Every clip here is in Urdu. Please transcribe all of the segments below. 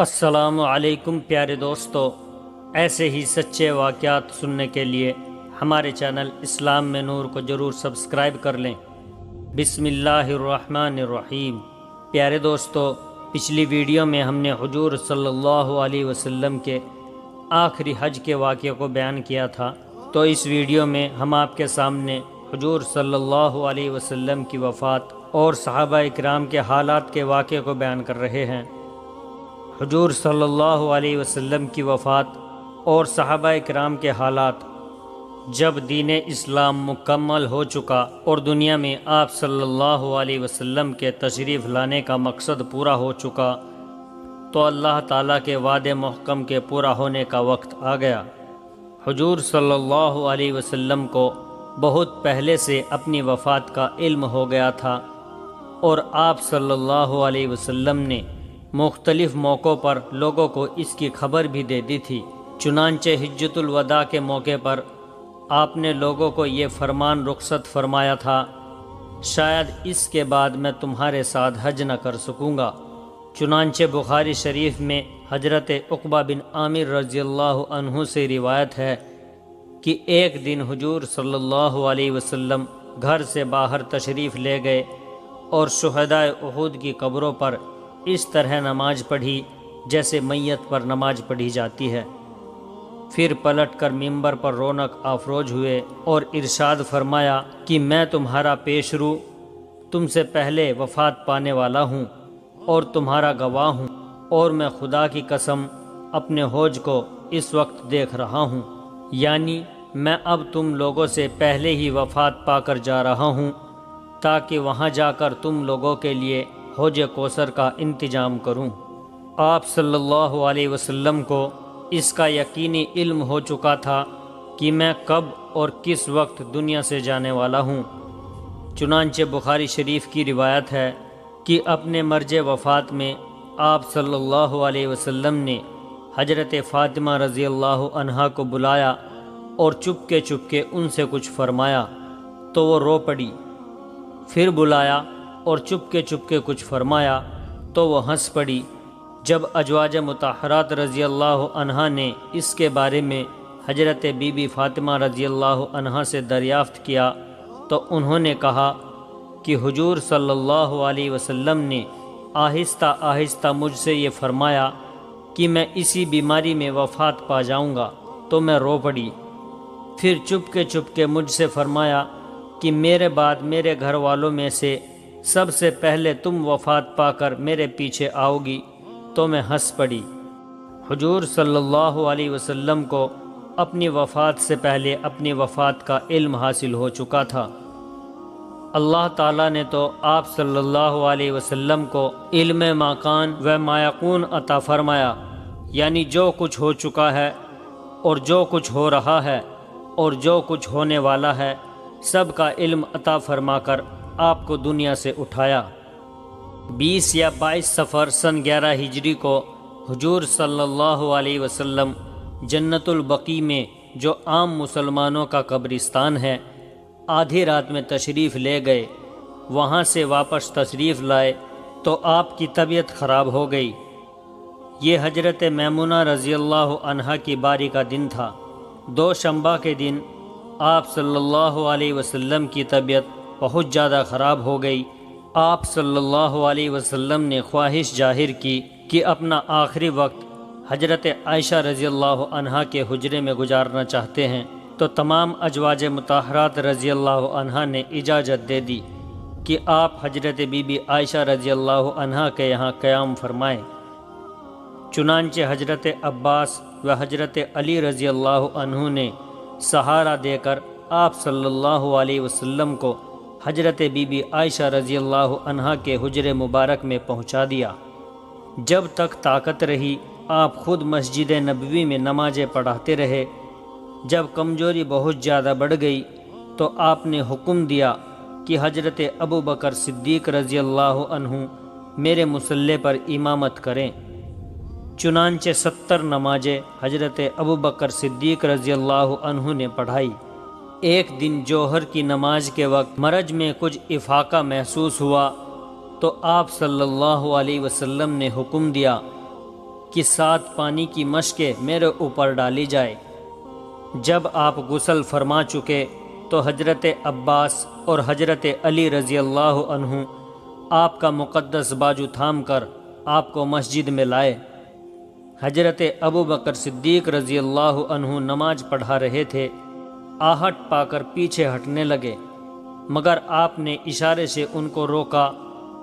السلام علیکم پیارے دوستو، ایسے ہی سچے واقعات سننے کے لیے ہمارے چینل اسلام میں نور کو ضرور سبسکرائب کر لیں۔ بسم اللہ الرحمن الرحیم۔ پیارے دوستو، پچھلی ویڈیو میں ہم نے حضور صلی اللہ علیہ وسلم کے آخری حج کے واقعے کو بیان کیا تھا، تو اس ویڈیو میں ہم آپ کے سامنے حضور صلی اللہ علیہ وسلم کی وفات اور صحابہ اکرام کے حالات کے واقعے کو بیان کر رہے ہیں۔ حضور صلی اللہ علیہ وسلم کی وفات اور صحابہ اکرام کے حالات۔ جب دین اسلام مکمل ہو چکا اور دنیا میں آپ صلی اللہ علیہ وسلم کے تشریف لانے کا مقصد پورا ہو چکا، تو اللہ تعالیٰ کے وعدے محکم کے پورا ہونے کا وقت آ گیا۔ حضور صلی اللہ علیہ وسلم کو بہت پہلے سے اپنی وفات کا علم ہو گیا تھا، اور آپ صلی اللہ علیہ وسلم نے مختلف موقعوں پر لوگوں کو اس کی خبر بھی دے دی تھی۔ چنانچہ حجۃ الوداع کے موقع پر آپ نے لوگوں کو یہ فرمان رخصت فرمایا تھا، شاید اس کے بعد میں تمہارے ساتھ حج نہ کر سکوں گا۔ چنانچہ بخاری شریف میں حضرت عقبہ بن عامر رضی اللہ عنہ سے روایت ہے کہ ایک دن حضور صلی اللہ علیہ وسلم گھر سے باہر تشریف لے گئے اور شہدائے احد کی قبروں پر اس طرح نماز پڑھی جیسے میت پر نماز پڑھی جاتی ہے۔ پھر پلٹ کر ممبر پر رونق افروز ہوئے اور ارشاد فرمایا کہ میں تمہارا پیش رو، تم سے پہلے وفات پانے والا ہوں اور تمہارا گواہ ہوں، اور میں خدا کی قسم اپنے ہوج کو اس وقت دیکھ رہا ہوں، یعنی میں اب تم لوگوں سے پہلے ہی وفات پا کر جا رہا ہوں، تاکہ وہاں جا کر تم لوگوں کے لیے حوض کوثر کا انتظام کروں۔ آپ صلی اللہ علیہ وسلم کو اس کا یقینی علم ہو چکا تھا کہ میں کب اور کس وقت دنیا سے جانے والا ہوں۔ چنانچہ بخاری شریف کی روایت ہے کہ اپنے مرج وفات میں آپ صلی اللہ علیہ وسلم نے حضرت فاطمہ رضی اللہ عنہا کو بلایا اور چپکے چپکے ان سے کچھ فرمایا تو وہ رو پڑی، پھر بلایا اور چپکے چپکے کچھ فرمایا تو وہ ہنس پڑی۔ جب ازواج مطہرات رضی اللہ عنہا نے اس کے بارے میں حضرت بی بی فاطمہ رضی اللہ عنہا سے دریافت کیا تو انہوں نے کہا کہ حضور صلی اللہ علیہ وسلم نے آہستہ آہستہ مجھ سے یہ فرمایا کہ میں اسی بیماری میں وفات پا جاؤں گا، تو میں رو پڑی۔ پھر چپکے چپکے مجھ سے فرمایا کہ میرے بعد میرے گھر والوں میں سے سب سے پہلے تم وفات پا کر میرے پیچھے آؤ گی، تو میں ہنس پڑی۔ حضور صلی اللہ علیہ وسلم کو اپنی وفات سے پہلے اپنی وفات کا علم حاصل ہو چکا تھا۔ اللہ تعالیٰ نے تو آپ صلی اللہ علیہ وسلم کو علم ما کان و ما یکون عطا فرمایا، یعنی جو کچھ ہو چکا ہے اور جو کچھ ہو رہا ہے اور جو کچھ ہونے والا ہے، سب کا علم عطا فرما کر آپ کو دنیا سے اٹھایا۔ 20 یا 22 صفر سن 11 ہجری کو حضور صلی اللہ علیہ وسلم جنت البقیع میں، جو عام مسلمانوں کا قبرستان ہے، آدھی رات میں تشریف لے گئے۔ وہاں سے واپس تشریف لائے تو آپ کی طبیعت خراب ہو گئی۔ یہ حضرت میمونہ رضی اللہ عنہا کی باری کا دن تھا۔ دوشنبہ کے دن آپ صلی اللہ علیہ وسلم کی طبیعت بہت زیادہ خراب ہو گئی۔ آپ صلی اللہ علیہ وسلم نے خواہش ظاہر کی کہ اپنا آخری وقت حضرت عائشہ رضی اللہ عنہا کے حجرے میں گزارنا چاہتے ہیں، تو تمام ازواج مطہرات رضی اللہ عنہا نے اجازت دے دی کہ آپ حضرت بی بی عائشہ رضی اللہ عنہا کے یہاں قیام فرمائیں۔ چنانچہ حضرت عباس و حضرت علی رضی اللہ عنہ نے سہارا دے کر آپ صلی اللہ علیہ وسلم کو حضرت بی بی عائشہ رضی اللہ عنہا کے حجر مبارک میں پہنچا دیا۔ جب تک طاقت رہی آپ خود مسجد نبوی میں نمازیں پڑھاتے رہے۔ جب کمزوری بہت زیادہ بڑھ گئی تو آپ نے حکم دیا کہ حضرت ابو بکر صدیق رضی اللہ عنہ میرے مصلی پر امامت کریں۔ چنانچہ 70 نمازیں حضرت ابو بکر صدیق رضی اللہ عنہ نے پڑھائی۔ ایک دن جوہر کی نماز کے وقت مرج میں کچھ افاقہ محسوس ہوا تو آپ صلی اللہ علیہ وسلم نے حکم دیا کہ 7 پانی کی مشکیں میرے اوپر ڈالی جائے۔ جب آپ غسل فرما چکے تو حضرت عباس اور حضرت علی رضی اللہ عنہ آپ کا مقدس بازو تھام کر آپ کو مسجد میں لائے۔ حضرت ابو بکر صدیق رضی اللہ عنہ نماز پڑھا رہے تھے، آہٹ پا کر پیچھے ہٹنے لگے، مگر آپ نے اشارے سے ان کو روکا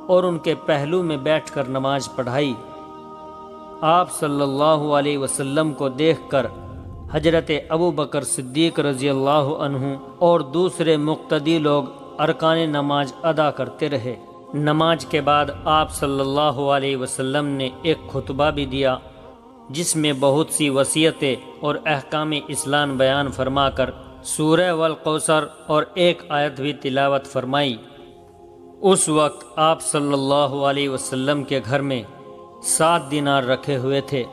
اور ان کے پہلو میں بیٹھ کر نماز پڑھائی۔ آپ صلی اللہ علیہ وسلم کو دیکھ کر حضرت ابو بکر صدیق رضی اللہ عنہ اور دوسرے مقتدی لوگ ارکان نماز ادا کرتے رہے۔ نماز کے بعد آپ صلی اللہ علیہ وسلم نے ایک خطبہ بھی دیا، جس میں بہت سی وصیتیں اور احکام اسلام بیان فرما کر سورہ والکوثر اور ایک آیت بھی تلاوت فرمائی۔ اس وقت آپ صلی اللہ علیہ وسلم کے گھر میں 7 دینار رکھے ہوئے تھے۔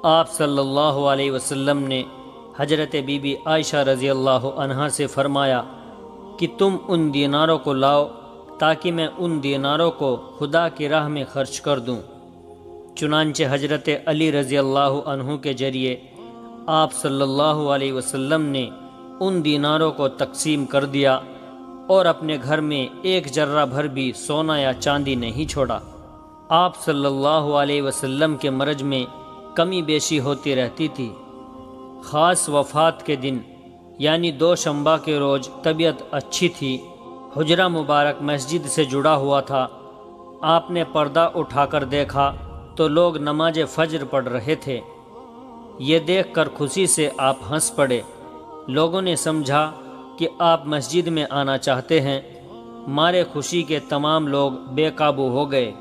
آپ صلی اللہ علیہ وسلم نے حضرت بی بی عائشہ رضی اللہ عنہا سے فرمایا کہ تم ان دیناروں کو لاؤ تاکہ میں ان دیناروں کو خدا کی راہ میں خرچ کر دوں۔ چنانچہ حضرت علی رضی اللہ عنہ کے ذریعے آپ صلی اللہ علیہ وسلم نے ان دیناروں کو تقسیم کر دیا اور اپنے گھر میں ایک ذرہ بھر بھی سونا یا چاندی نہیں چھوڑا۔ آپ صلی اللہ علیہ وسلم کے مرض میں کمی بیشی ہوتی رہتی تھی۔ خاص وفات کے دن یعنی دوشنبہ کے روز طبیعت اچھی تھی، حجرہ مبارک مسجد سے جڑا ہوا تھا۔ آپ نے پردہ اٹھا کر دیکھا تو لوگ نماز فجر پڑھ رہے تھے۔ یہ دیکھ کر خوشی سے آپ ہنس پڑے۔ لوگوں نے سمجھا کہ آپ مسجد میں آنا چاہتے ہیں۔ مارے خوشی کے تمام لوگ بے قابو ہو گئے،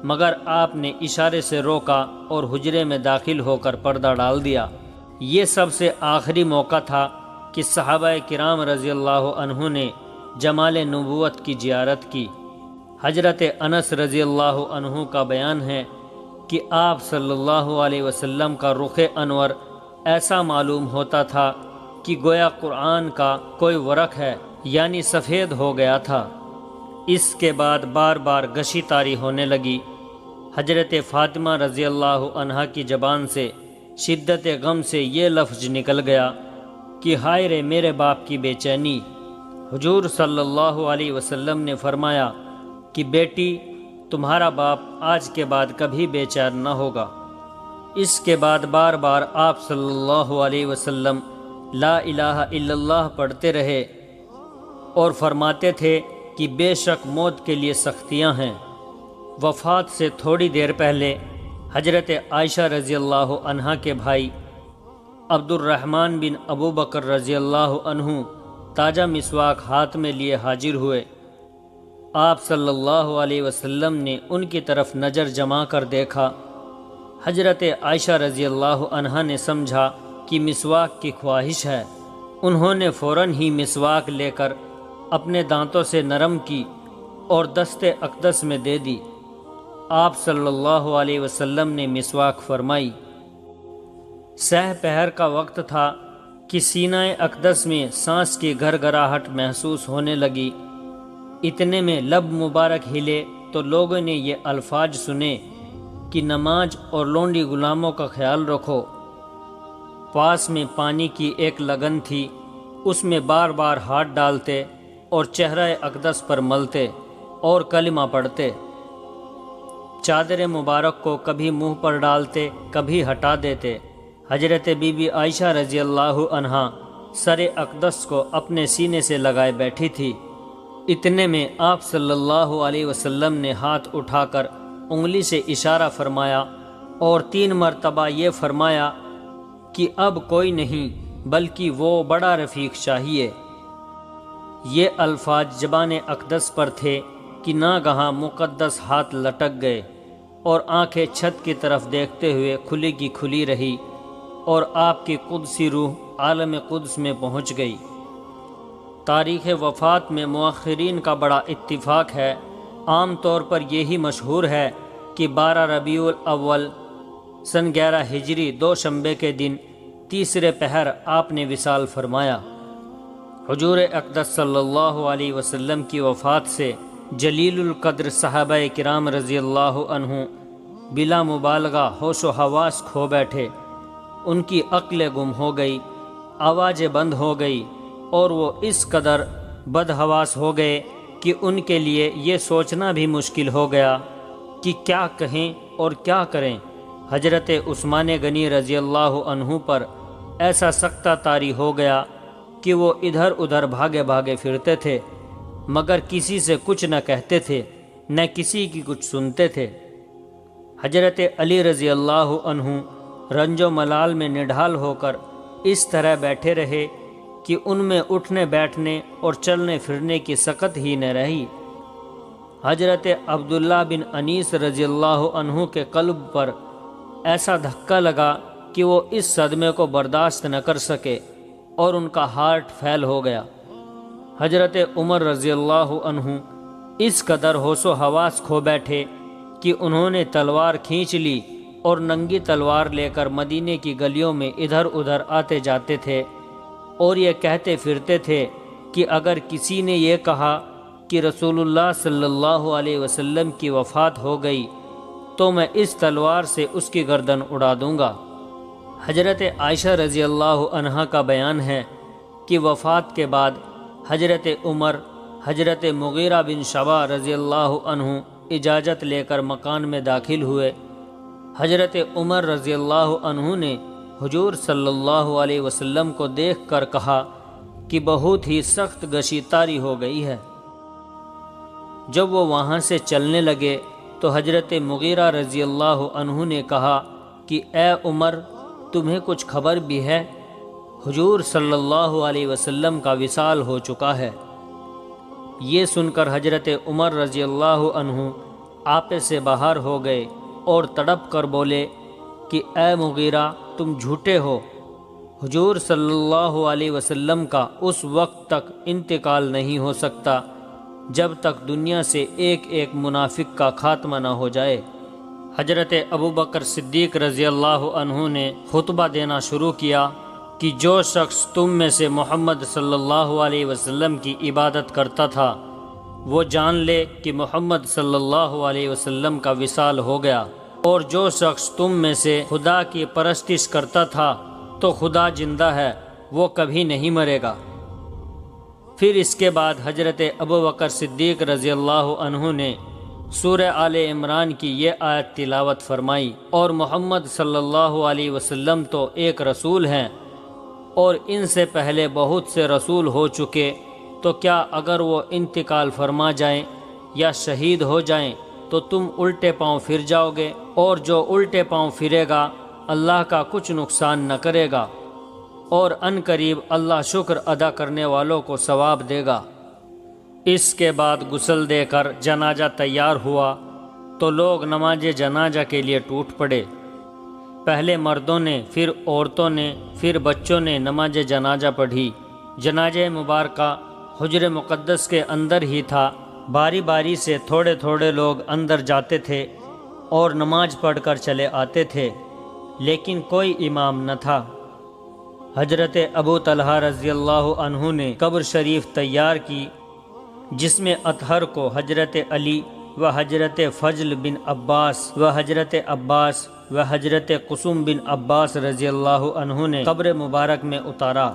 مگر آپ نے اشارے سے روکا اور حجرے میں داخل ہو کر پردہ ڈال دیا۔ یہ سب سے آخری موقع تھا کہ صحابہ کرام رضی اللہ عنہ نے جمال نبوت کی زیارت کی۔ حضرت انس رضی اللہ عنہ کا بیان ہے کہ آپ صلی اللہ علیہ وسلم کا رخ انور ایسا معلوم ہوتا تھا کہ گویا قرآن کا کوئی ورق ہے، یعنی سفید ہو گیا تھا۔ اس کے بعد بار بار گشی طاری ہونے لگی۔ حضرت فاطمہ رضی اللہ عنہا کی زبان سے شدت غم سے یہ لفظ نکل گیا کہ ہائے رے میرے باپ کی بے چینی۔ حضور صلی اللہ علیہ وسلم نے فرمایا کہ بیٹی، تمہارا باپ آج کے بعد کبھی بے چین نہ ہوگا۔ اس کے بعد بار بار آپ صلی اللہ علیہ وسلم لا الہ الا اللہ پڑھتے رہے اور فرماتے تھے کہ بے شک موت کے لیے سختیاں ہیں۔ وفات سے تھوڑی دیر پہلے حضرت عائشہ رضی اللہ عنہا کے بھائی عبد الرحمن بن ابو بکر رضی اللہ عنہ تازہ مسواک ہاتھ میں لیے حاضر ہوئے۔ آپ صلی اللہ علیہ وسلم نے ان کی طرف نظر جما کر دیکھا۔ حضرت عائشہ رضی اللہ عنہا نے سمجھا کہ مسواک کی خواہش ہے۔ انہوں نے فوراً ہی مسواک لے کر اپنے دانتوں سے نرم کی اور دست اقدس میں دے دی۔ آپ صلی اللہ علیہ وسلم نے مسواک فرمائی۔ سہ پہر کا وقت تھا کہ سینہ اقدس میں سانس کی گھرگھراہٹ محسوس ہونے لگی۔ اتنے میں لب مبارک ہلے تو لوگوں نے یہ الفاظ سنے کہ نماز اور لونڈی غلاموں کا خیال رکھو۔ پاس میں پانی کی ایک لگن تھی، اس میں بار بار ہاتھ ڈالتے اور چہرہ اقدس پر ملتے اور کلمہ پڑھتے۔ چادر مبارک کو کبھی منہ پر ڈالتے، کبھی ہٹا دیتے۔ حضرت بی بی عائشہ رضی اللہ عنہا سر اقدس کو اپنے سینے سے لگائے بیٹھی تھی۔ اتنے میں آپ صلی اللہ علیہ وسلم نے ہاتھ اٹھا کر انگلی سے اشارہ فرمایا اور 3 مرتبہ یہ فرمایا کہ اب کوئی نہیں بلکہ وہ بڑا رفیق چاہیے۔ یہ الفاظ زبان اقدس پر تھے کہ ناگہاں مقدس ہاتھ لٹک گئے اور آنکھیں چھت کی طرف دیکھتے ہوئے کھلی کی کھلی رہی اور آپ کی قدسی روح عالم قدس میں پہنچ گئی۔ تاریخ وفات میں مؤخرین کا بڑا اتفاق ہے۔ عام طور پر یہی مشہور ہے کہ 12 ربیع الاول سن 11 ہجری دوشنبے کے دن تیسرے پہر آپ نے وصال فرمایا۔ حضور اقدس صلی اللہ علیہ وسلم کی وفات سے جلیل القدر صحابہ کرام رضی اللہ عنہ بلا مبالغہ ہوش و حواس کھو بیٹھے، ان کی عقلیں گم ہو گئی، آوازیں بند ہو گئی، اور وہ اس قدر بدحواس ہو گئے کہ ان کے لیے یہ سوچنا بھی مشکل ہو گیا کہ کیا کہیں اور کیا کریں۔ حضرت عثمان غنی رضی اللہ عنہ پر ایسا سکتہ طاری ہو گیا کہ وہ ادھر ادھر بھاگے بھاگے پھرتے تھے، مگر کسی سے کچھ نہ کہتے تھے، نہ کسی کی کچھ سنتے تھے۔ حضرت علی رضی اللہ عنہ رنج و ملال میں نڈھال ہو کر اس طرح بیٹھے رہے کہ ان میں اٹھنے بیٹھنے اور چلنے پھرنے کی سکت ہی نہ رہی۔ حضرت عبداللہ بن انیس رضی اللہ عنہ کے قلب پر ایسا دھکا لگا کہ وہ اس صدمے کو برداشت نہ کر سکے اور ان کا ہارٹ فیل ہو گیا۔ حضرت عمر رضی اللہ عنہ اس قدر ہوش و حواس کھو بیٹھے کہ انہوں نے تلوار کھینچ لی اور ننگی تلوار لے کر مدینے کی گلیوں میں ادھر ادھر آتے جاتے تھے، اور یہ کہتے پھرتے تھے کہ اگر کسی نے یہ کہا کہ رسول اللہ صلی اللہ علیہ وسلم کی وفات ہو گئی تو میں اس تلوار سے اس کی گردن اڑا دوں گا۔ حضرت عائشہ رضی اللہ عنہا کا بیان ہے کہ وفات کے بعد حضرت عمر حضرت مغیرہ بن شعبہ رضی اللہ عنہ اجازت لے کر مکان میں داخل ہوئے۔ حضرت عمر رضی اللہ عنہ نے حضور صلی اللہ علیہ وسلم کو دیکھ کر کہا کہ بہت ہی سخت غشی طاری ہو گئی ہے۔ جب وہ وہاں سے چلنے لگے تو حضرت مغیرہ رضی اللہ عنہ نے کہا کہ اے عمر، تمہیں کچھ خبر بھی ہے؟ حضور صلی اللہ علیہ وسلم کا وصال ہو چکا ہے۔ یہ سن کر حضرت عمر رضی اللہ عنہ آپے سے باہر ہو گئے اور تڑپ کر بولے کہ اے مغیرہ، تم جھوٹے ہو، حضور صلی اللہ علیہ وسلم کا اس وقت تک انتقال نہیں ہو سکتا جب تک دنیا سے ایک ایک منافق کا خاتمہ نہ ہو جائے۔ حضرت ابوبکر صدیق رضی اللہ عنہ نے خطبہ دینا شروع کیا کہ جو شخص تم میں سے محمد صلی اللہ علیہ وسلم کی عبادت کرتا تھا وہ جان لے کہ محمد صلی اللہ علیہ وسلم کا وصال ہو گیا، اور جو شخص تم میں سے خدا کی پرستش کرتا تھا تو خدا زندہ ہے، وہ کبھی نہیں مرے گا۔ پھر اس کے بعد حضرت ابوبکر صدیق رضی اللہ عنہ نے سورہ آل عمران کی یہ آیت تلاوت فرمائی، اور محمد صلی اللہ علیہ وسلم تو ایک رسول ہیں اور ان سے پہلے بہت سے رسول ہو چکے، تو کیا اگر وہ انتقال فرما جائیں یا شہید ہو جائیں تو تم الٹے پاؤں پھر جاؤ گے، اور جو الٹے پاؤں پھرے گا اللہ کا کچھ نقصان نہ کرے گا، اور ان قریب اللہ شکر ادا کرنے والوں کو ثواب دے گا۔ اس کے بعد غسل دے کر جنازہ تیار ہوا تو لوگ نماز جنازہ کے لیے ٹوٹ پڑے۔ پہلے مردوں نے، پھر عورتوں نے، پھر بچوں نے نماز جنازہ پڑھی۔ جنازہ مبارکہ حجر مقدس کے اندر ہی تھا۔ باری باری سے تھوڑے تھوڑے لوگ اندر جاتے تھے اور نماز پڑھ کر چلے آتے تھے، لیکن کوئی امام نہ تھا۔ حضرت ابو طلحہ رضی اللہ عنہ نے قبر شریف تیار کی، جس میں اطہر کو حضرت علی و حضرت فضل بن عباس و حضرت عباس و حضرت قسم بن عباس رضی اللہ عنہ نے قبر مبارک میں اتارا۔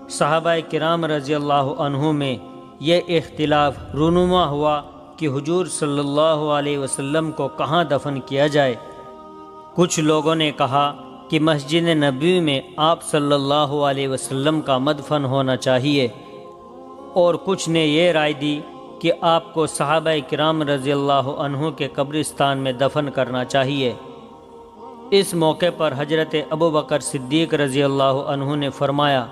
صحابہ کرام رضی اللہ عنہ میں یہ اختلاف رونما ہوا کہ حضور صلی اللہ علیہ وسلم کو کہاں دفن کیا جائے۔ کچھ لوگوں نے کہا کہ مسجد نبوی میں آپ صلی اللہ علیہ وسلم کا مدفن ہونا چاہیے، اور کچھ نے یہ رائے دی کہ آپ کو صحابہ کرام رضی اللہ عنہ کے قبرستان میں دفن کرنا چاہیے۔ اس موقع پر حضرت ابوبکر صدیق رضی اللہ عنہ نے فرمایا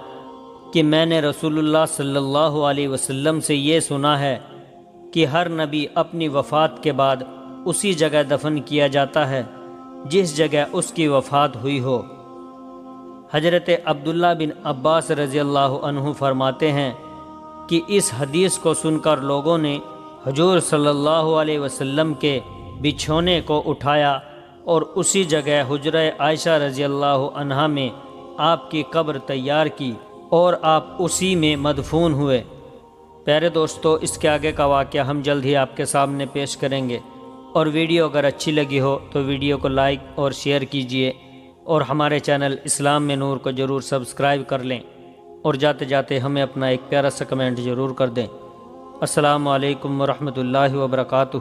کہ میں نے رسول اللہ صلی اللہ علیہ وسلم سے یہ سنا ہے کہ ہر نبی اپنی وفات کے بعد اسی جگہ دفن کیا جاتا ہے جس جگہ اس کی وفات ہوئی ہو۔ حضرت عبداللہ بن عباس رضی اللہ عنہ فرماتے ہیں کہ اس حدیث کو سن کر لوگوں نے حضور صلی اللہ علیہ وسلم کے بچھونے کو اٹھایا اور اسی جگہ حجرہ عائشہ رضی اللہ عنہا میں آپ کی قبر تیار کی اور آپ اسی میں مدفون ہوئے۔ پیارے دوستو، اس کے آگے کا واقعہ ہم جلد ہی آپ کے سامنے پیش کریں گے۔ اور ویڈیو اگر اچھی لگی ہو تو ویڈیو کو لائک اور شیئر کیجیے، اور ہمارے چینل اسلام میں نور کو ضرور سبسکرائب کر لیں، اور جاتے جاتے ہمیں اپنا ایک پیارا سا کمنٹ ضرور کر دیں۔ السلام علیکم ورحمۃ اللہ وبرکاتہ۔